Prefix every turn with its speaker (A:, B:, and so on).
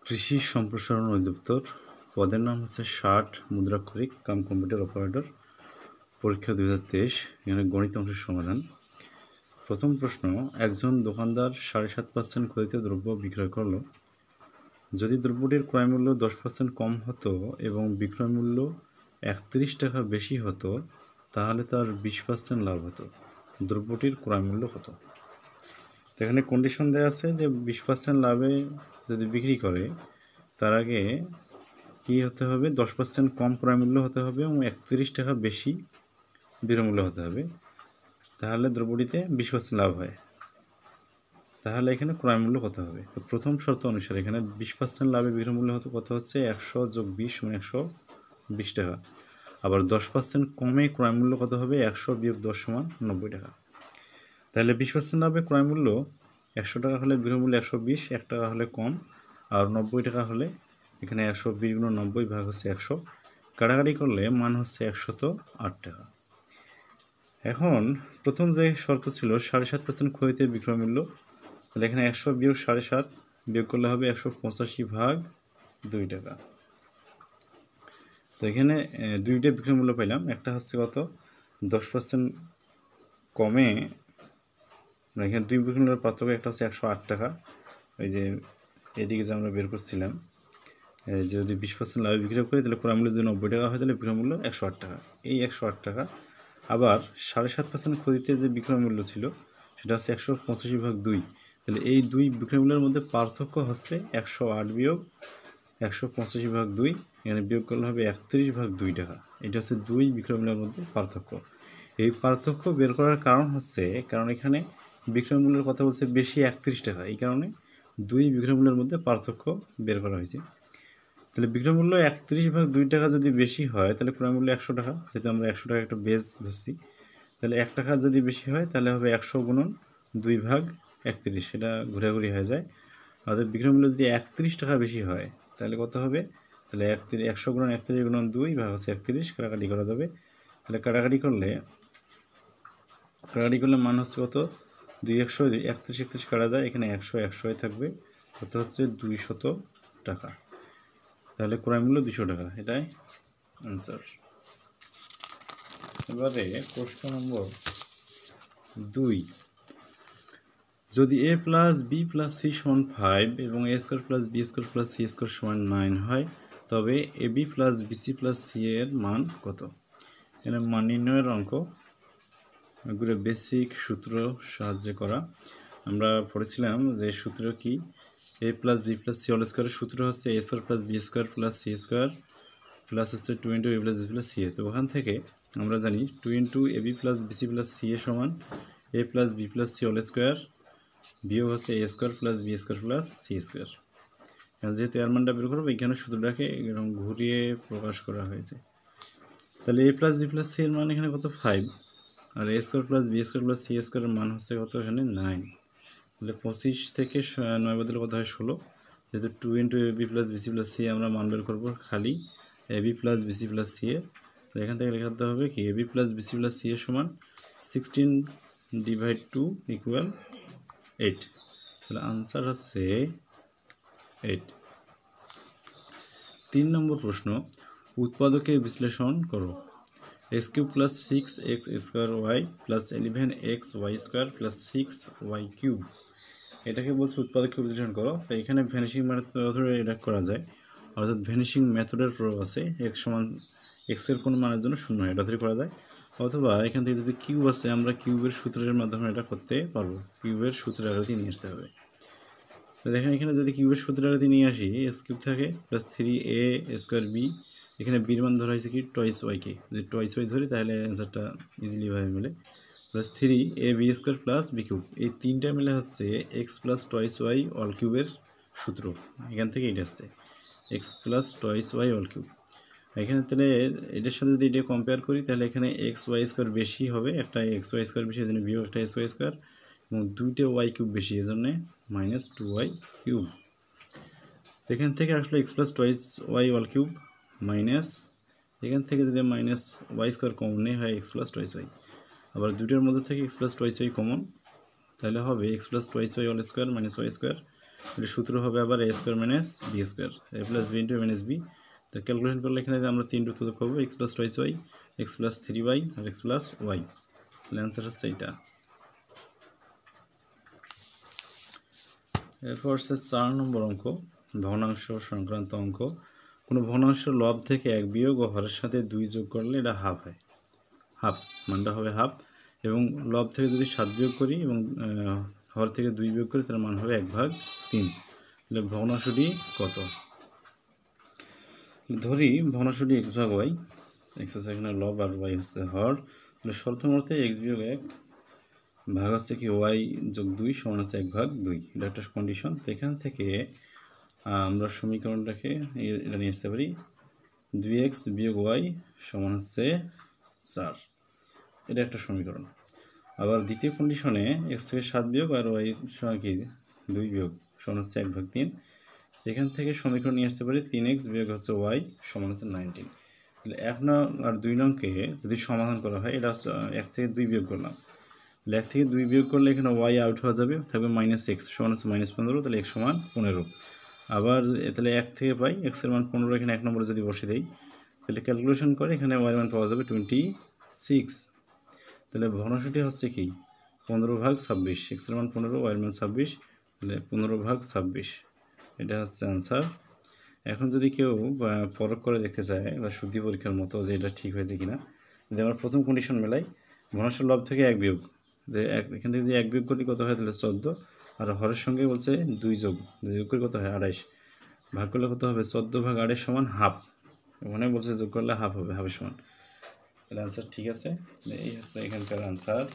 A: কৃষি সম্প্রসারণ অধিদপ্তর, পদের নাম হচ্ছে 60 মুদ্রাক্ষরিক কাম কম্পিউটার অপারেটর, পরীক্ষা 2023। এখানে গণিত অংশের সমাধান। প্রথম প্রশ্ন, একজন দোকানদার 7.5% ক্ষতিতে দ্রব্য বিক্রয় করল। যদি দ্রব্যটির ক্রয়মূল্য 10% কম হতো এবং বিক্রয় মূল্য 31 টাকা বেশি হতো, তাহলে তার 20% লাভ হতো। দ্রব্যটির ক্রয়মূল্য কত? তো এখানে কন্ডিশন দেওয়া আছে যে 20% লাভে যদি বিক্রি করে, তার আগে কী হতে হবে, 10% কম ক্রয়মূল্য হতে হবে এবং 31 টাকা বেশি বিক্রয়মূল্য হতে হবে, তাহলে দ্রব্যটিতে 20% লাভ হয়। তাহলে এখানে ক্রয়মূল্য কত হবে? তো প্রথম শর্ত অনুসারে এখানে 20% লাভে বিক্রয়মূল্য হতে কত হচ্ছে, 100 + 20 = 120 টাকা। আবার 10% কমে ক্রয়মূল্য কত হবে, 100 - 10 = 90 টাকা। তাহলে 20% লাভে ক্রয়মূল্য 100 টাকা হলে বিক্রয়মূল্য 120, 1 টাকা হলে কম, আর 90 টাকা হলে এখানে 120 × 90 ভাগ হচ্ছে 100, কাটাকাটি করলে মান হচ্ছে 108 টাকা। এখন প্রথম যে শর্ত ছিল 7.5% ক্ষতিতে বিক্রয় মূল্য, তাহলে এখানে 100 - 7.5 বিয়োগ করলে হবে 185 ভাগ 2 টাকা। তো এখানে দুইটা বিক্রয় মূল্য পেলাম, একটা হচ্ছে কত, 10% কমে, এখানে দুই বিক্রয় মূল্যের পার্থক্য, একটা হচ্ছে 108 টাকা। ওই যে এদিকে যে আমরা বের করছিলাম, যদি 20% লাভে বিক্রয় করি তাহলে ক্রয়মূল্য যদি 90 টাকা হয় তাহলে বিক্রয় মূল্য 108 টাকা। এই 108 টাকা আবার 7.5% ক্ষতিতে যে বিক্রয় মূল্য ছিল সেটা হচ্ছে 185 ভাগ 2। তাহলে এই দুই বিক্রয় মূল্যের মধ্যে পার্থক্য হচ্ছে 108 বিয়োগ 185 ভাগ 2, এখানে বিয়োগ করলে হবে 31 ভাগ 2 টাকা। এটা হচ্ছে দুই বিক্রয় মূল্যের মধ্যে পার্থক্য। এই পার্থক্য বের করার কারণ হচ্ছে, কারণ এখানে বিক্রয় মূল্যের কথা বলছে বেশি 31 টাকা, এই কারণে দুই বিক্রয় মূল্যের মধ্যে পার্থক্য বের করা হয়েছে। তাহলে বিক্রয় মূল্য 31 ভাগ 2 টাকা যদি বেশি হয় তাহলে ক্রয় মূল্য 100 টাকা, যেহেতু আমরা 100 টাকা একটা বেস ধরছি, তাহলে 1 টাকা যদি বেশি হয় তাহলে হবে 100 × 2 ভাগ 31, সেটা ঘোরাঘুরি হয়ে যায়। অর্থাৎ বিক্রয় মূল্য যদি 31 টাকা বেশি হয় তাহলে কত হবে, তাহলে 100 × 31 × 2 ভাগ হচ্ছে 31, কাটাকাটি করা যাবে। তাহলে কাটাকাটি করলে মান হচ্ছে কত, 2 100 31 31 কাটা যায়, এখানে 100 100 থাকবে, কত হচ্ছে 200 টাকা। তাহলে ক্রয় মূল্য 200 টাকা, এটাই আনসার। এবারে প্রশ্ন নম্বর 2, যদি a + b + c = 5 এবং a² + b² + c² = 9 হয়, তবে ab + bc + c এর মান কত? এখানে মান নির্ণয়ের অঙ্ক, এগুলো বেসিক সূত্র সাহায্যে করা। আমরা পড়েছিলাম যে সূত্র কি, a + b + c² এর সূত্র হচ্ছে a² + b² + c² প্লাস হচ্ছে 2 × a + b + c। তো ওখান থেকে আমরা জানি 2 × ab + bc + c সমান a + b + c² বিয়োগ হচ্ছে a² + b² + c²। যেহেতু এর মানটা বের করবো, এখানে সূত্রটাকে এরকম ঘুরিয়ে প্রকাশ করা হয়েছে। তাহলে a + b + c এর মান এখানে কত, 5, আর a² + b² + c² এর মান হচ্ছে কত, এখানে 9। তাহলে 25 থেকে 9 বদলে কত হয়, 16। যেহেতু 2 × ab + bc + c আমরা মান বের করবো খালি ab + bc + c এর, তো এখান থেকে লেখাতে হবে কি, ab + bc + c এর সমান 16 / 2 = 8। তাহলে আনসার হচ্ছে 8। 3 নম্বর প্রশ্ন, উৎপাদকে বিশ্লেষণ করো। x³ + 6x² y + 11xy² + 6y³ এটাকে বলছে উৎপাদককে বিশ্লেষণ করো। তো এখানে ভ্যানিশিং মেথডে এটা করা যায়, অর্থাৎ ভ্যানিশিং মেথডের প্রয়োগ আছে, x এর কোন মানের জন্য 0 হয়, এটা ধরে করা যায়। অথবা এখান থেকে যদি কিউব আছে, আমরা কিউবের সূত্রের মাধ্যমে এটা করতে পারবো, কিউবের সূত্রের আগে নিয়ে আসতে হবে। তো দেখেন এখানে যদি কিউবের সূত্রের আগে নিয়ে আসি, x³ থাকে +3a² b, এখানে বির মান ধরা হয়েছে কি, টয়েস ওয়াইকে, যদি টয়েস ওয়াই ধরি তাহলে অ্যান্সারটা ইজিলি ভাবে মিলে, +3ab² + b³ এই তিনটা মিলে হচ্ছে x + টয়েস ওয়াই অল কিউবের সূত্র। এখান থেকে এটা আসছে x + twice Y whole cube. এখানে তাহলে এটার সাথে যদি এটা কম্পেয়ার করি তাহলে এখানে xy² বেশি হবে, একটা xy² বেশি, এই জন্য বিয়োগ একটা xy², এবং দুইটা y³ বেশি, এই জন্যে -2y³। এখান থেকে আসলে x + twice Y whole cube minus, এখান থেকে যদি -y² কমন নেই হয় x + টয়েস ওয়াই, আবার দুইটার মধ্যে থেকে x + টয়েস ওয়াই কমন, তাহলে হবে x + twice Y all square - y², এটা সূত্র হবে আবার A square minus B square, A plus B into minus B. তো ক্যালকুলেশন করলে এখানে আমরা 3 রুট পাবো, X plus twice Y, X plus 3y আর এক্স প্লাস ওয়াই। তাহলে অ্যান্সার হচ্ছে এইটা। এরপর হচ্ছে 4 নম্বর অঙ্ক, ভগ্নাংশ সংক্রান্ত অঙ্ক। কোনো ভগ্নাংশ লব থেকে 1 বিয়োগ ও হরের সাথে 2 যোগ করলে এটা হাফ হয়, হাফ মানটা হবে হাফ। এবং লব থেকে যদি 7 বিয়োগ করি এবং হর থেকে 2 বিয়োগ করি তার মান হবে 1/3। তাহলে ভগ্নাংশটি কত? ধরি ভগ্নাংশটি x ভাগ y, এক্স হচ্ছে এখানে লব আর y হচ্ছে হর। তাহলে শর্ত মতে x বিয়োগ 1 ভাগ হচ্ছে কি y যোগ 2 সমান হচ্ছে 1/2। এটা একটা কন্ডিশন। তো এখান থেকে আমরা সমীকরণটাকে এটা নিয়ে আসতে পারি 2x বিয়োগ y সমান হচ্ছে 4। এটা একটা সমীকরণ। আবার দ্বিতীয় কন্ডিশনে x থেকে 7 বিয়োগ আর y সমান কি 2 বিয়োগ সমান হচ্ছে 1/3। এখান থেকে সমীকরণ নিয়ে আসতে পারি 3x বিয়োগ হচ্ছে y সমান হচ্ছে 19। তাহলে 1 নং আর 2 নংকে যদি সমাধান করা হয়, এটা 1 থেকে 2 বিয়োগ করলাম, তাহলে 1 থেকে 2 বিয়োগ করলে এখানে y আউট হয়ে যাবে, থাকবে -x সমান হচ্ছে -15। তাহলে x সমান 15। আবার তাহলে 1 থেকে পাই x এর মান 15, এখানে 1 নম্বরে যদি বসে দেই তাহলে ক্যালকুলেশন করে এখানে y এর মান পাওয়া যাবে 26। তাহলে ভগ্নাংশটি হচ্ছে কি 15/26, x এর মান 15, y এর মান 26, তাহলে 15/26। এটা হচ্ছে আনসার। এখন যদি কেউ পরখ করে দেখতে চায় বা শুদ্ধি পরীক্ষার মতো যে এটা ঠিক হয়েছে কিনা, যদি আমরা প্রথম কন্ডিশন মেলাই ভগ্নাংশের লব থেকে 1 বিয়োগ, এখান থেকে যদি 1 বিয়োগ করি কত হয়, তাহলে 14। আর হরের সঙ্গে বলছে 2 যোগ করি কত হয় 28, ভাগ করলে কত হবে 14/28 সমান হাফ। ওখানে বলছে যোগ করলে হাফ হবে, হাফের সমান। তাহলে আনসার ঠিক আছে। এই হচ্ছে এখানকার আনসার।